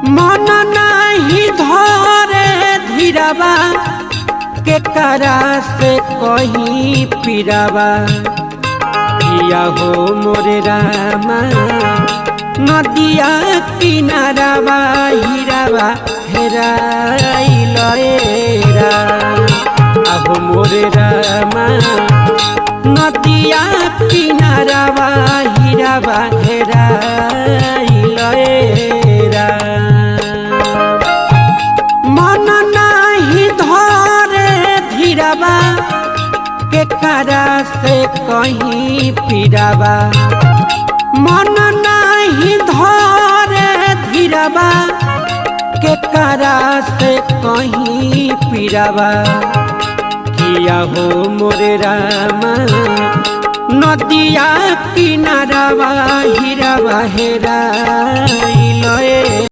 मन नहीं धरे धीराबा के करा से कहीं पीराबा किया हो मोरे रामा नदिया किनाराबा हीराबा हेराइल अब मोरे रामा नदिया किनाराबा हीराबा हेराइल मन नहीं धरे धीराबा के करा से कहीं पीराबा मन नहीं धरे धीराबा के करा से कहीं पीराबा किया हो मोरे रामा नदिया किनाराबा हीराबा हेराइल।